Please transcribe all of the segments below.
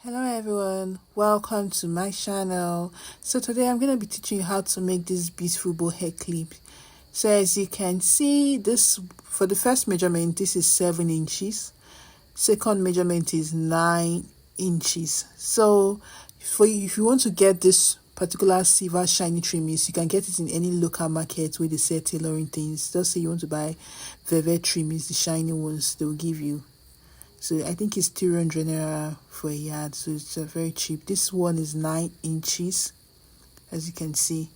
Hello everyone, welcome to my channel. So today I'm going to be teaching you how to make this beautiful bow hair clip. So as you can see, this for the first measurement, this is 7 inches. Second measurement is 9 inches. So if you want to get this particular silver shiny trimmings, you can get it in any local market where they sell tailoring things. Just say you want to buy velvet trimmings, the shiny ones, they will give you. So I think it's 300 naira for a yard, so it's very cheap. This one is 9 inches, as you can see.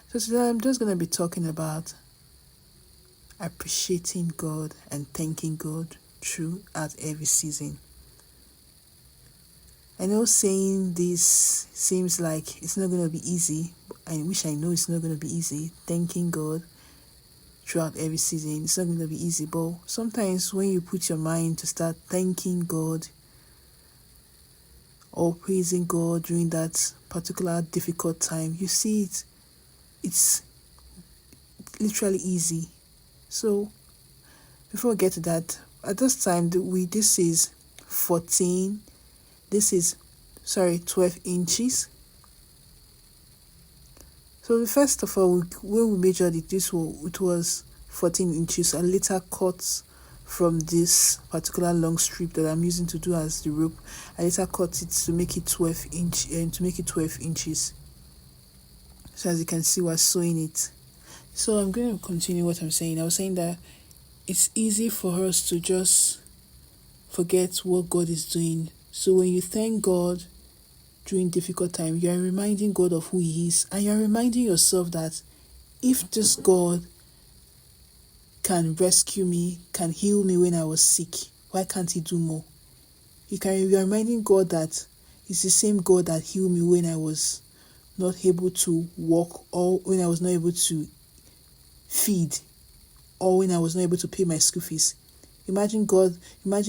So today I'm just going to be talking about appreciating God and thanking God throughout every season. I know saying this seems like it's not going to be easy. I wish I know it's not going to be easy. Thanking God throughout every season, it's not going to be easy, but sometimes when you put your mind to start thanking God or praising God during that particular difficult time, you see it's literally easy. So before we get to that, at this time this is 12 inches. So first of all, when we measured it, it was 14 inches. I later cut from this particular long strip that I'm using to do as the rope. I later cut it to make it 12 inches. So as you can see, we're sewing it. So I'm going to continue what I'm saying. I was saying that it's easy for us to just forget what God is doing. So when you thank God during difficult time, you are reminding God of who He is, and you are reminding yourself that if this God can rescue me, can heal me when I was sick, why can't He do more? You are reminding God that it's the same God that healed me when I was not able to walk, or when I was not able to feed, or when I was not able to pay my school fees. Imagine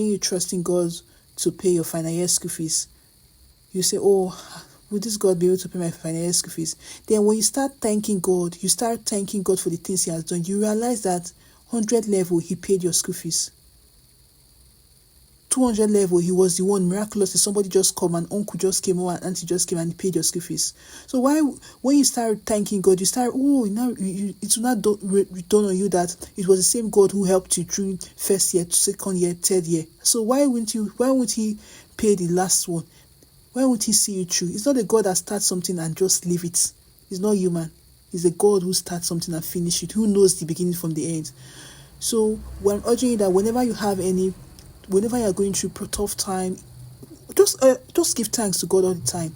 you trusting God to pay your final year school fees. You say, oh, will this God be able to pay my final year school fees? Then when you start thanking God for the things He has done, you realize that 100 level, He paid your school fees. 200 level, He was the one miraculously, somebody just come, an uncle just came, or an auntie just came, and He paid your school fees. So when you start thanking God, you start, now it will not return on you that it was the same God who helped you through first year, second year, third year. So why won't He pay the last one? Why would He see you through? It's not a God that starts something and just leave it. He's not human. He's a God who starts something and finishes it, who knows the beginning from the end. So I'm urging you that whenever you are going through a tough time, just give thanks to God all the time.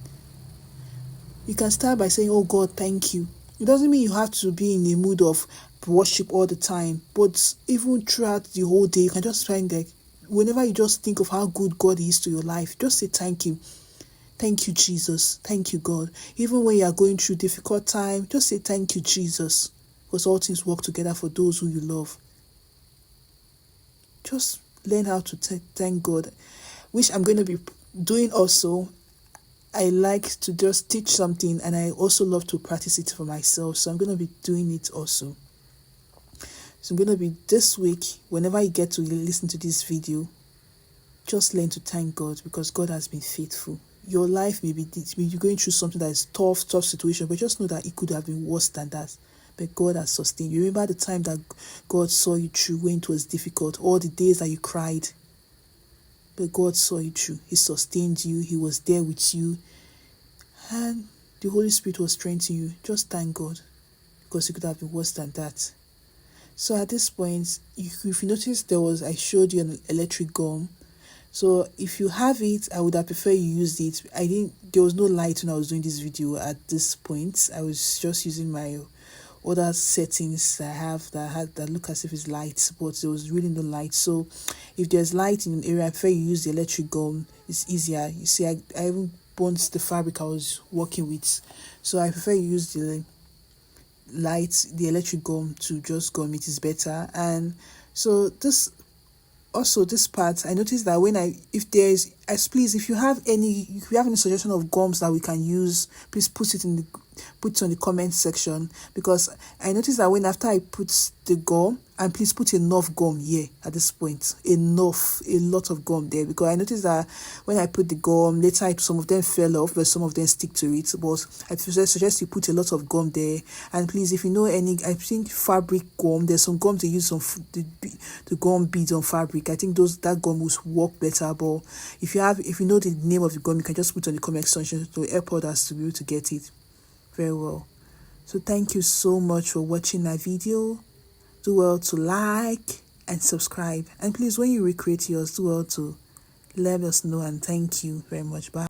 You can start by saying, oh God, thank you. It doesn't mean you have to be in a mood of worship all the time, but even throughout the whole day, you can just find that whenever you just think of how good God is to your life, just say thank you. Thank you, Jesus. Thank you, God. Even when you are going through difficult time, just say thank you, Jesus. Because all things work together for those who you love. Just learn how to thank God, which I'm going to be doing also. I like to just teach something, and I also love to practice it for myself. So I'm going to be doing it also. So I'm going to be this week, whenever you get to listen to this video, just learn to thank God, because God has been faithful. Your life maybe you're going through something that is tough situation, but just know that it could have been worse than that. But God has sustained you. Remember the time that God saw you through when it was difficult, all the days that you cried. But God saw you through. He sustained you. He was there with you. And the Holy Spirit was strengthening you. Just thank God, because it could have been worse than that. So at this point, if you notice, I showed you an electric gum. So if you have it, I would have preferred you used it. There was no light when I was doing this video at this point. I was just using my other settings I have that look as if it's light, but there was really no light. So if there's light in an area, I prefer you use the electric gum. It's easier. You see, I even burnt the fabric I was working with. So I prefer you use the electric gum to just gum it is better. And so this part, I noticed that if you have any suggestion of gums that we can use, please put it on the comment section, because I noticed that after I put the gum, And please put enough gum here at this point. A lot of gum there, because I noticed that when I put the gum, later some of them fell off, but some of them stick to it. But I suggest you put a lot of gum there. And please, if you know any, I think fabric gum, there's some gum they use on the gum beads on fabric. I think that gum will work better. But if you know the name of the gum, you can just put on the comment section to help others to be able to get it very well. So thank you so much for watching my video. Do well to like and subscribe, and please, when you recreate yours, do well to let us know, and thank you very much. Bye.